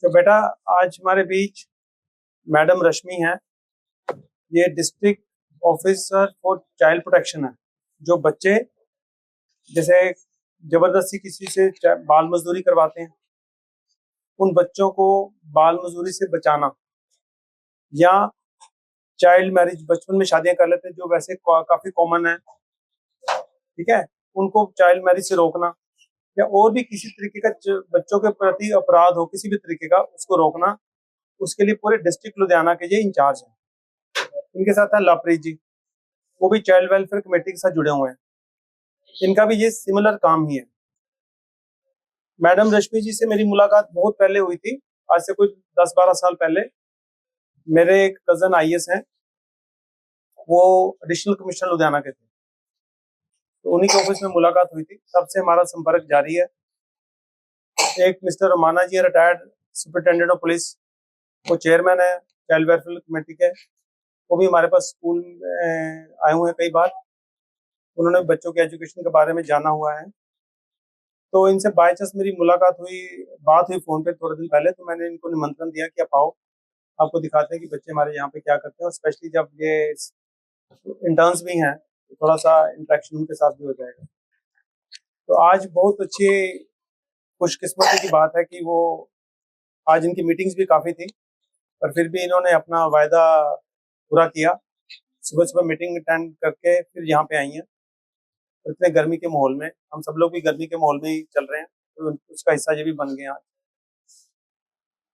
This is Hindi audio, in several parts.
तो बेटा आज हमारे बीच मैडम रश्मि हैं। ये district officer for child protection है। जो बच्चे जैसे जबरदस्ती किसी से बाल मजदूरी करवाते हैं, उन बच्चों को बाल मजदूरी से बचाना, या चाइल्ड मैरिज, बचपन में शादियां कर लेते हैं जो वैसे काफी कॉमन है, ठीक है, उनको चाइल्ड मैरिज से रोकना, या और भी किसी तरीके का बच्चों के प्रति अपराध हो किसी भी तरीके का, उसको रोकना, उसके लिए पूरे डिस्ट्रिक्ट लुधियाना के ये इंचार्ज हैं। इनके साथ है लवप्रीत जी, वो भी चाइल्ड वेलफेयर कमेटी के साथ जुड़े हुए हैं। इनका भी ये सिमिलर काम ही है। मैडम रश्मि जी से मेरी मुलाकात बहुत पहले हुई थी, आज से कोई 10-12 साल पहले। मेरे एक कजन आईएएस हैं, वो एडिशनल कमिश्नर लुधियाना के थे, तो उन्हीं के ऑफिस में मुलाकात हुई थी, तब से हमारा संपर्क जारी है। एक mister Romana ji, retired superintendent of police, वो चेयरमैन है चाइल्ड वेलफेयर कमेटी के, वो भी हमारे पास स्कूल में आए हुए हैं कई बार। उन्होंने बच्चों के एजुकेशन के बारे में जाना हुआ है। तो इनसे बाय चांस मेरी मुलाकात हुई, बात हुई फोन पे थोड़े दिन पहले, तो मैंने इनको निमंत्रण दिया कि आप आओ, आपको दिखाते हैं कि बच्चे हमारे यहाँ पे क्या करते हैं, और स्पेशली जब ये इंटर्न्स भी हैं तो थोड़ा सा इंटरेक्शन उनके साथ भी हो जाएगा। तो आज बहुत अच्छी खुशकिस्मती की बात है कि वो आज इनकी मीटिंग्स भी काफ़ी थी, पर फिर भी इन्होंने अपना वायदा पूरा किया। सुबह सुबह मीटिंग अटेंड करके फिर यहाँ पे आई हैं। तो इतने गर्मी के माहौल में, हम सब लोग भी गर्मी के माहौल में ही चल रहे हैं, तो उसका हिस्सा ये भी बन गए आज।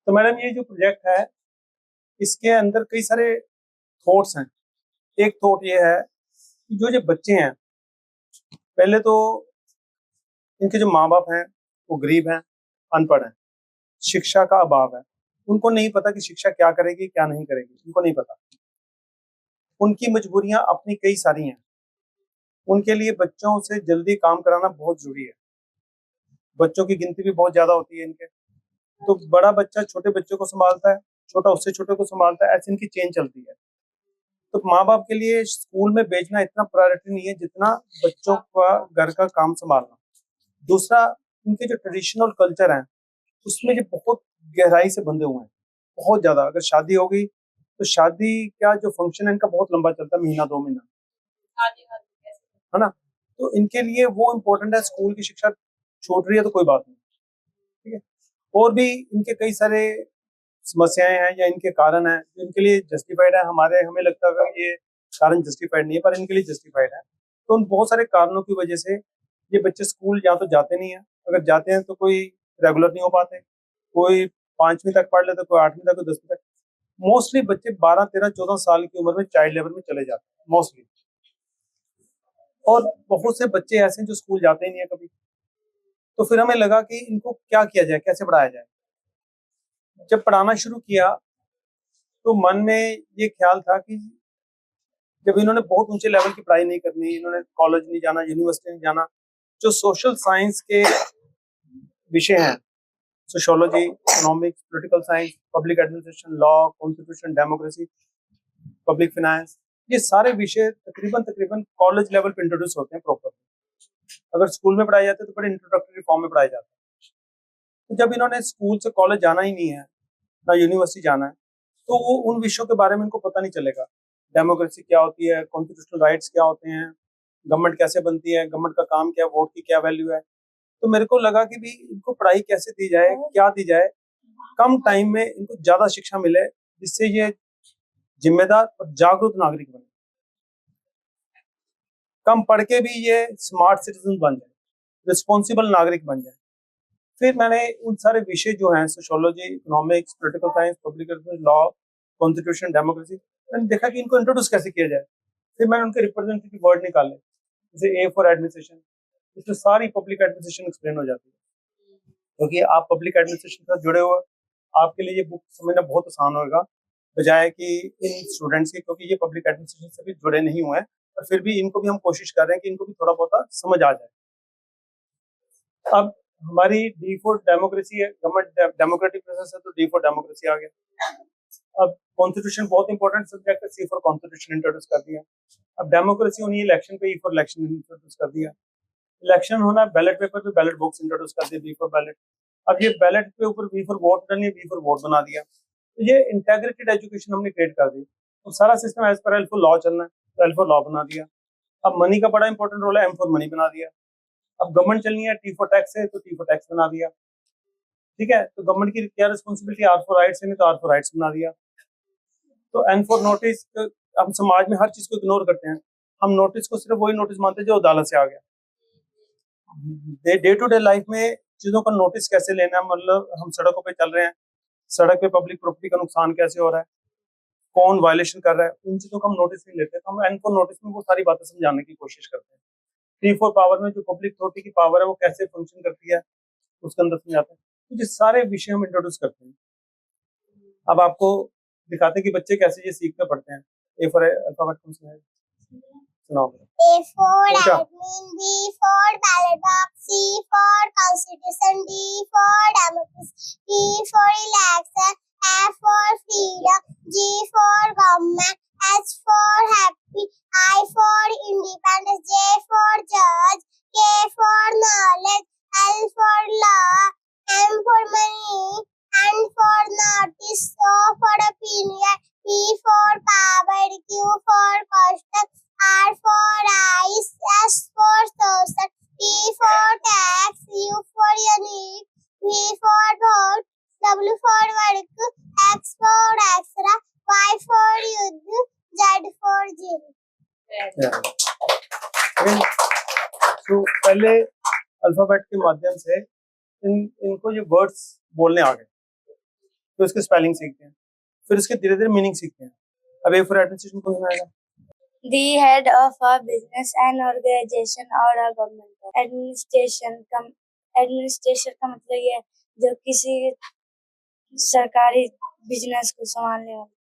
तो मैडम ये जो प्रोजेक्ट है, इसके अंदर कई सारे थॉट्स हैं। एक थॉट ये है कि जो बच्चे हैं, पहले तो इनके जो माँ बाप हैं वो गरीब हैं, अनपढ़ हैं, शिक्षा का अभाव है, उनको नहीं पता कि शिक्षा क्या करेगी क्या नहीं करेगी, उनको नहीं पता। उनकी मजबूरियां अपनी कई सारी हैं, उनके लिए बच्चों से जल्दी काम कराना बहुत जरूरी है। बच्चों की गिनती भी बहुत ज्यादा होती है इनके, तो बड़ा बच्चा छोटे बच्चों को संभालता है, छोटा उससे छोटे को संभालता है, ऐसे इनकी चेन चलती है। तो माँ बाप के लिए स्कूल में भेजना इतना प्रायोरिटी नहीं है जितना बच्चों का घर का काम संभालना। दूसरा, इनके जो ट्रेडिशनल कल्चर है उसमें ये बहुत गहराई से बंधे हुए हैं, बहुत ज्यादा। अगर शादी हो गई तो शादी का जो फंक्शन है इनका बहुत लंबा चलता है, महीना 2 महीना, है ना। तो इनके लिए वो इम्पोर्टेंट है। स्कूल की शिक्षा छूट रही है तो कोई बात नहीं, ठीक है। और भी इनके कई सारे समस्याएं हैं या इनके कारण हैं जो इनके लिए जस्टिफाइड है। हमें लगता है कि ये कारण जस्टिफाइड नहीं है, पर इनके लिए जस्टिफाइड है। तो उन बहुत सारे कारणों की वजह से ये बच्चे स्कूल या तो जाते नहीं है, अगर जाते हैं तो कोई रेगुलर नहीं हो पाते, कोई 5वीं तक पढ़ लेते, कोई 8वीं तक, कोई 10वीं तक। मोस्टली बच्चे 12, 13, 14 साल की उम्र में चाइल्ड लेबर में चले जाते हैं मोस्टली। और बहुत से बच्चे ऐसे हैं जो स्कूल जाते ही नहीं है कभी। तो फिर हमें लगा कि इनको क्या किया जाए, कैसे पढ़ाया जाए। जब पढ़ाना शुरू किया तो मन में ये ख्याल था कि जब इन्होंने बहुत ऊंचे लेवल की पढ़ाई नहीं करनी, इन्होंने कॉलेज नहीं जाना, यूनिवर्सिटी नहीं जाना, जो सोशल साइंस के विषय हैं, sociology, economics, political science, public administration, law, constitution, democracy, public finance, ये सारे विषय तकरीबन तकरीबन कॉलेज लेवल पे इंट्रोड्यूस होते हैं प्रॉपर। अगर स्कूल में पढ़ाए जाते हैं तो बड़े इंट्रोडक्टरी फॉर्म में पढ़ाए जाते हैं। तो जब इन्होंने स्कूल से कॉलेज जाना ही नहीं है, ना यूनिवर्सिटी जाना है, तो वो उन विषयों के बारे में इनको पता नहीं चलेगा। डेमोक्रेसी क्या होती है, कॉन्स्टिट्यूशनल राइट्स क्या होते हैं, गवर्नमेंट कैसे बनती है, गवर्नमेंट का काम क्या है, वोट की क्या वैल्यू है। तो मेरे को लगा कि भी इनको पढ़ाई कैसे दी जाए, क्या दी जाए, कम टाइम में इनको ज्यादा शिक्षा मिले, जिससे ये जिम्मेदार और जागरूक नागरिक बने, कम पढ़ के भी ये स्मार्ट सिटीजन बन जाए, रिस्पॉन्सिबल नागरिक बन जाए। फिर मैंने उन सारे विषय जो हैं, sociology, economics, political science, public law, constitution, democracy, मैंने देखा कि इनको इंट्रोड्यूस कैसे किया जाए। फिर मैंने उनके रिप्रेजेंटेटिव वर्ड निकाले, जैसे ए फॉर एडमिनिस्ट्रेशन, इसमें सारी पब्लिक एडमिनिस्ट्रेशन एक्सप्लेन हो जाती है, क्योंकि आप पब्लिक एडमिनिस्ट्रेशन के साथ जुड़े हुए, आपके लिए ये बुक समझना बहुत आसान होगा, बजाय कि इन स्टूडेंट्स के, क्योंकि ये पब्लिक एडमिनिस्ट्रेशन से भी जुड़े नहीं हुए हैं, और फिर भी इनको भी हम कोशिश कर रहे हैं कि इनको भी थोड़ा बहुत समझ आ जाए। अब हमारी डी फॉर डेमोक्रेसी है, गवर्नमेंट डेमोक्रेटिक प्रोसेस है, तो डी फॉर डेमोक्रेसी आ गया। अब कॉन्स्टिट्यूशन बहुत इंपॉर्टेंट सब्जेक्ट है, सी फॉर कॉन्स्टिट्यूशन इंट्रोड्यूस कर दिया। अब डेमोक्रेसी होनी है इलेक्शन पे, ई फॉर इलेक्शन इंट्रोड्यूस कर दिया। इलेक्शन होना, बैलेट पेपर पे बैलेट बॉक्स इंट्रोड्यूस कर दिया, बी फॉर बैलेट। अब ये बैलेट के ऊपर V for vote done, V for vote बना दिया, तो ये इंटेग्रेटेड एजुकेशन हमने क्रिएट कर दी। तो सारा system as per L for law चलना है, तो एल फॉर लॉ बना दिया। अब मनी का बड़ा इंपॉर्टेंट रोल है, एम फॉर मनी बना दिया। अब गवर्नमेंट चलनी है, टी फॉर टैक्स है, तो टी फॉर टैक्स बना दिया। ठीक है, तो गवर्नमेंट की क्या रिस्पॉन्सिबिलिटी, आर फॉर राइट्स है, नहीं तो आर फॉर राइट्स बना दिया। तो एन फॉर नोटिस, हम समाज में हर चीज को इग्नोर करते हैं, हम नोटिस को सिर्फ वही नोटिस मानते हैं जो अदालत से आ गया। डे टू डे लाइफ में चीजों का नोटिस कैसे लेना है, मतलब हम सड़कों पे चल रहे हैं, सड़क पे पब्लिक प्रॉपर्टी का नुकसान कैसे हो रहा है, कौन वायलेशन कर रहा है, उन चीजों का हम नोटिस नहीं लेते। तो हम एन फॉर नोटिस में वो सारी बातें समझाने की कोशिश करते हैं। टी फॉर पावर में जो पब्लिक अथॉरिटी की पावर है वो कैसे फंक्शन करती है, उसके अंदर समझाते हैं। तो ये सारे विषय हम इंट्रोड्यूस करते हैं। अब आपको दिखाते हैं कि बच्चे कैसे ये सीख कर पढ़ते हैं। ए फॉर अल्फाबेट कौन सा है, सुनाओ। A for admin, B for ballot box, C for constitution, D for democracy, E for election, F for freedom, G for government, H for happy, I for independence, J for judge, K for knowledge, L for law, M for money, N for notice, O for opinion, P for power, Q for question, R for eyes, S for social, T for tax, U for unique, V for vote, W for work, X for extra, Y for youth, Z for zero. तो पहले अल्फाबेट के माध्यम से इनको ये वर्ड्स बोलने आ गए, तो इसके स्पेलिंग सीखते हैं, फिर इसके धीरे धीरे मीनिंग सीखते हैं। अब ए फॉर एडमिनिस्ट्रेशन कौन सुनाएगा? The head of a business, an organization or a government. Administration का मतलब ये है जो किसी सरकारी बिजनेस को संभालने वाला,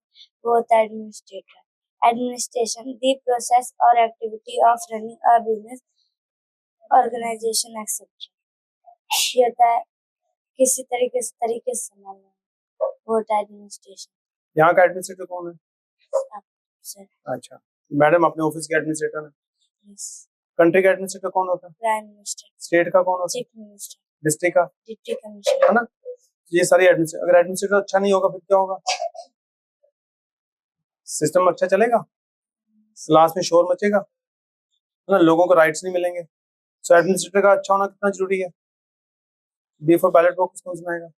वो होता है administrator. Administration the process or activity of running a business, organization etc. ये होता है किसी तरीके से संभालना, वो होता है एडमिनिस्ट्रेशन। यहाँ का एडमिनिस्ट्रेटर कौन है? अच्छा, मैडम अपने ऑफिस के एडमिनिस्ट्रेटर है। कंट्री का एडमिनिस्ट्रेटर कौन होता है? Prime minister. स्टेट का कौन होता है? Chief minister. डिस्ट्रिक्ट का डिप्टी कमिश्नर, है ना। ये सारी एडमिनिस्ट्रेटर, अगर एडमिनिस्ट्रेटर अच्छा नहीं होगा फिर क्या होगा? सिस्टम अच्छा चलेगा? क्लास में शोर मचेगा, है ना, लोगों को राइट्स नहीं मिलेंगे। सो एडमिनिस्ट्रेटर का अच्छा होना कितना जरूरी है। बी फॉर बैलेट बॉक्स कौन सुनाएगा?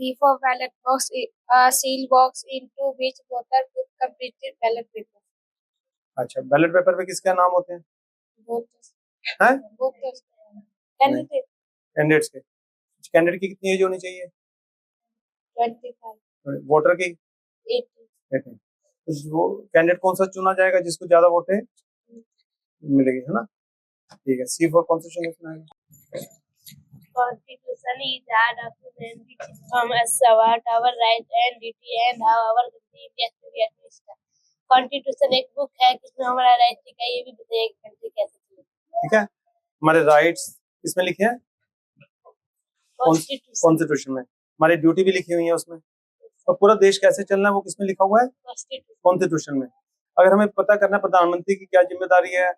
B for ballot box, a seal box into which voter put completed ballot paper. अच्छा, बैलेट पेपर पे किसके नाम होते हैं? Voters. हैं? Voters. Candidate. कैंडिडेट्स के। कैंडिडेट की कितनी एज होनी चाहिए? 25. वोटर की 18. तो वो कैंडिडेट कौन सा चुना जाएगा जिसको ज्यादा वोटें मिलेगी, है ना। ठीक है, सी फॉर कॉन्स्टिट्यूशन सुनाएगा। Constitution is a document which informs us about our rights and duty and how our country is to be administered. Constitution एक बुक है जिसमें हमारा राइट लिखा है, ये भी बताइए कि कंट्री कैसे चलेगी। ठीक है, हमारे राइट्स किसमें लिखे हैं? कॉन्स्टिट्यूशन में। हमारी ड्यूटी भी लिखी हुई है उसमें, और पूरा देश कैसे चलना है वो किसमें लिखा हुआ है? कॉन्स्टिट्यूशन में। अगर हमें पता करना है प्रधानमंत्री की क्या जिम्मेदारी है,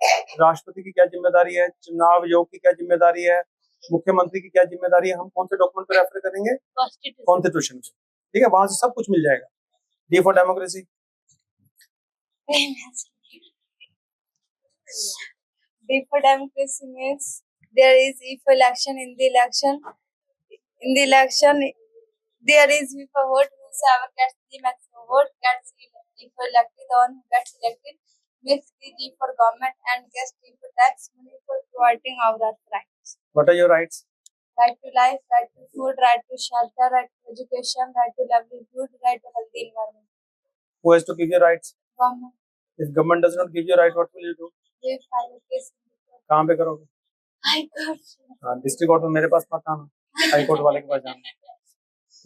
राष्ट्रपति की क्या जिम्मेदारी है, चुनाव आयोग की क्या जिम्मेदारी है, मुख्यमंत्री की क्या जिम्मेदारी है, हम कौन से डॉक्यूमेंट पर रेफर करेंगे? कॉन्स्टिट्यूशन पे। ठीक है, वहां से सब कुछ मिल जाएगा। D for democracy. D for democracy means there is if election in the election there is if a vote whoever gets the maximum vote gets if elected, the one who gets elected makes the D for government and gets D for tax money for providing our rights. What are your rights? Right to life, right to food, right to shelter, right to education, right to livelihood, right to healthy environment. Who has to give you rights? Government. If government does not give you right, what will you do? ये फाइल केस कहाँ पे करोगे? High court. हाँ, डिस्ट्रिक्ट कोर्ट में मेरे पास मत आना, हाई कोर्ट वाले के पास जाना।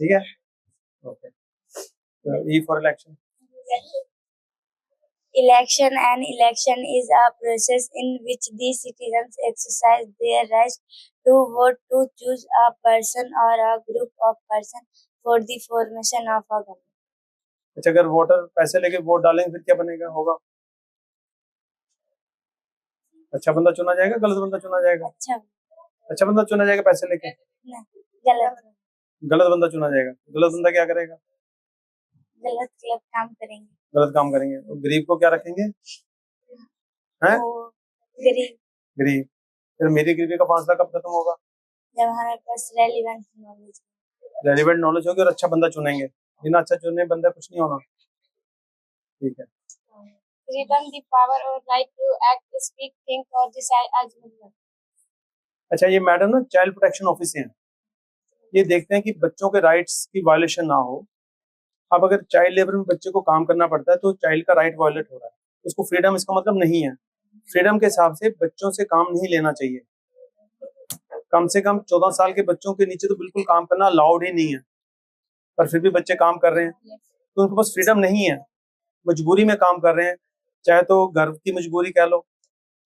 ठीक है, ओके। तो E for election. Election. An election is a process in which the citizens exercise their right to vote to choose a person or a group of persons for the formation of a government. अच्छा, अगर वोटर पैसे लेके वोट डालेंगे फिर क्या बनेगा, होगा? अच्छा बंदा चुना जाएगा, गलत बंदा चुना जाएगा? अच्छा बंदा चुना जाएगा पैसे लेके? नहीं, गलत गलत बंदा चुना जाएगा। गलत बंदा क्या करेगा? गलत गलत काम करेंगे। गलत काम करेंगे। और गरीब को क्या रखेंगे? हैं? वो गरीब, गरीब। फिर मेरी गरीबी का फासला कब खत्म होगा? जब हमारे पास रेलिवेंट नॉलेज, रेलिवेंट नॉलेज होगी और अच्छा बंदा चुनेंगे। बिना अच्छा चुने बंदा कुछ नहीं होना। ठीक है। freedom, the power or right to act, speak, think or decide as we will. अच्छा, ये मैडम ना चाइल्ड प्रोटेक्शन ऑफिस से हैं। ये देखते हैं कि बच्चों के राइट्स की वायलेशन ना हो। अब अगर चाइल्ड लेबर में बच्चे को काम करना पड़ता है तो चाइल्ड का राइट वायलेट हो रहा है, उसको फ्रीडम इसका मतलब नहीं है। फ्रीडम के हिसाब से बच्चों से काम नहीं लेना चाहिए। कम से कम 14 साल के बच्चों के नीचे तो बिल्कुल काम करना अलाउड ही नहीं है, पर फिर भी बच्चे काम कर रहे हैं तो उनके पास फ्रीडम नहीं है। मजबूरी में काम कर रहे हैं, चाहे तो घर की मजबूरी कह लो,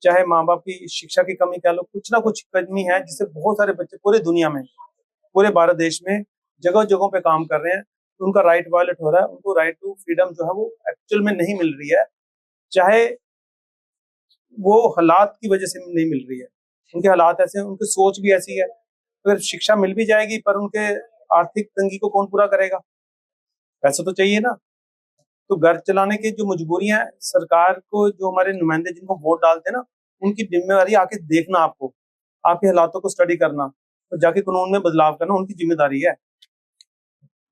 चाहे माँ बाप की शिक्षा की कमी कह लो, कुछ ना कुछ कमी है जिससे बहुत सारे बच्चे पूरे दुनिया में, पूरे भारत देश में जगह जगहों पे काम कर रहे हैं। तो उनका राइट वायलेट हो रहा है, उनको राइट टू फ्रीडम जो है वो एक्चुअल में नहीं मिल रही है, चाहे वो हालात की वजह से नहीं मिल रही है। उनके हालात ऐसे हैं, उनकी सोच भी ऐसी है। अगर शिक्षा मिल भी जाएगी पर उनके आर्थिक तंगी को कौन पूरा करेगा? पैसा तो चाहिए ना। तो घर चलाने की जो मजबूरियां हैं, सरकार को जो हमारे नुमाइंदे जिनको वोट डालते हैं ना, उनकी जिम्मेदारी आके देखना, आपको आपके हालातों को स्टडी करना और जाके कानून में बदलाव करना उनकी जिम्मेदारी है।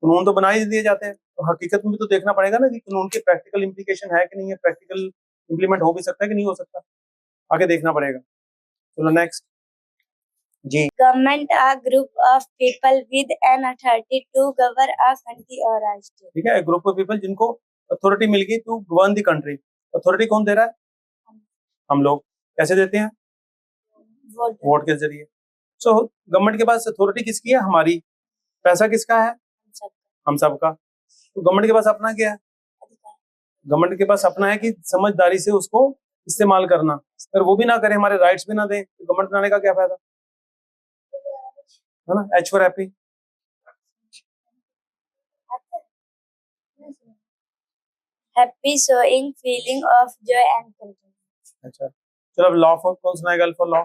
कानून तो बना ही दिए जाते हैं, तो हकीकत में भी तो देखना पड़ेगा ना कि कानून के प्रैक्टिकल इम्प्लीकेशन है कि नहीं है, प्रैक्टिकल इम्प्लीमेंट हो भी सकता है कि नहीं हो सकता, आगे देखना पड़ेगा। चलो नेक्स्ट जी। Government a group of people with an authority to govern a country or a state. ठीक है, ग्रुप ऑफ पीपल जिनको अथॉरिटी मिल गई to govern the country. Authority कौन दे रहा है? हम लोग। कैसे देते हैं? वोट वोट के जरिए। सो गवर्नमेंट के पास अथॉरिटी किसकी है? हमारी। पैसा किसका है? हम सबका। तो गवर्नमेंट के पास अपना क्या है? गवर्नमेंट के पास अपना है कि समझदारी से उसको इस्तेमाल करना। अगर वो भी ना करे, हमारे राइट्स भी ना दें, तो गवर्नमेंट बनाने का क्या फायदा है ना। H for happy. happy, showing feeling of joy and contentment. अच्छा, चलो अब लॉ फॉर कौन सुनाएगा? Alpha law.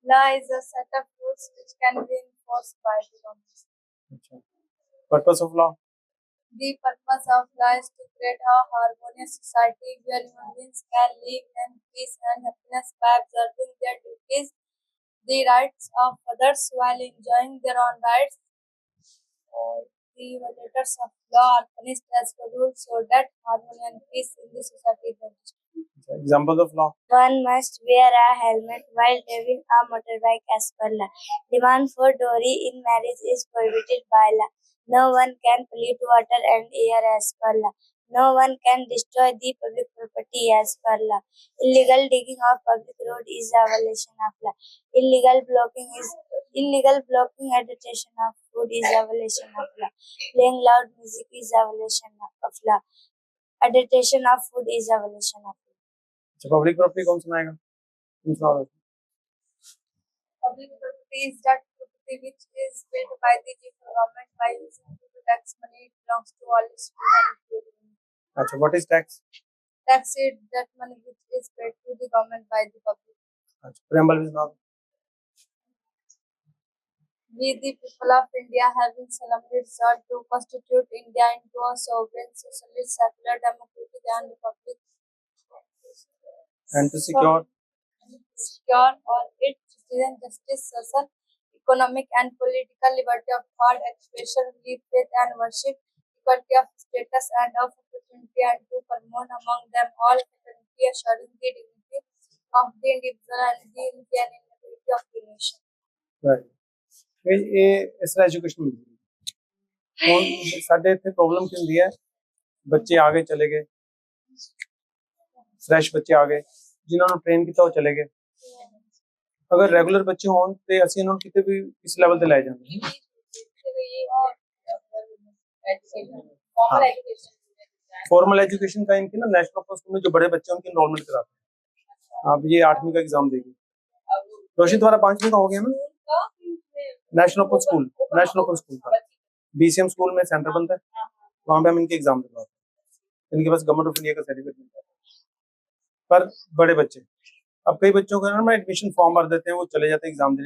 Law is a set of rules which can be enforced by the government. अच्छा, purpose of law. The purpose of law is to create a harmonious society where human beings can live in peace and happiness by observing their duties, the rights of others while enjoying their own rights. The violators of law are punished as per rules so that harmony and peace in the society is established. Examples of law. One must wear a helmet while driving a motorbike as per law. Demand for dowry in marriage is prohibited by law. No one can pollute water and air as per law. No one can destroy the public property as per law. Illegal digging of public road is a violation of law. Illegal blocking agitation of food is a violation of law. Playing loud music is a violation of law. Agitation of food is a violation of law. Public property कौन सुनाएगा? तुम सुनाओ। Public property is that property which is built by the government by using the tax money. It belongs to all its people. अच्छा, what is tax? Tax is that money which is paid to the government by the public. अच्छा, प्रेम्बल भी सुनाओ। We, the people of India, having solemnly resolved to constitute India into a sovereign, socialist, secular, democratic, and republic, and to secure secure all its citizens justice, social, economic, and political liberty of thought, expression, belief, faith, and worship, equality of status and of opportunity, and to promote among them all fraternity, assuring the dignity of the individual and the unity and integrity of the nation. Right. ये इस तरह एजुकेशन मिलती है। और साढ़े इतने प्रॉब्लम की ਹੁੰਦੀ है, ਬੱਚੇ आगे चले गए, फ्रैश ਬੱਚੇ आ गए, जिन्होंने ट्रेन किया वो चले गए। अगर रेगुलर बच्चे हों तो ਅਸੀਂ ਇਹਨਾਂ ਨੂੰ ਕਿਤੇ ਵੀ ਇਸ ਲੈਵਲ ਤੇ ਲੈ ਜਾਂਦੇ ਹਾਂ। फॉर्मल एजुकेशन का इनकी ना नेशनल ओपन स्कूल में जो बड़े बच्चे हैं उनकी एनरोलमेंट कराते हैं। अब ये 8वीं का एग्जाम देगी। रोशन तुम्हारा 5वीं का हो गया ना? नेशनल ओपन स्कूल का बीसीएम स्कूल में सेंटर बनता है, वहां पे हम इनके एग्जाम दिलवाते हैं। इनके पास गवर्नमेंट ऑफ इंडिया का सर्टिफिकेट मिलता है। पर बड़े बच्चे। अब कई बच्चों का ना एडमिशन फॉर्म भर देते हैं, वो चले जाते हैं एग्जाम देने।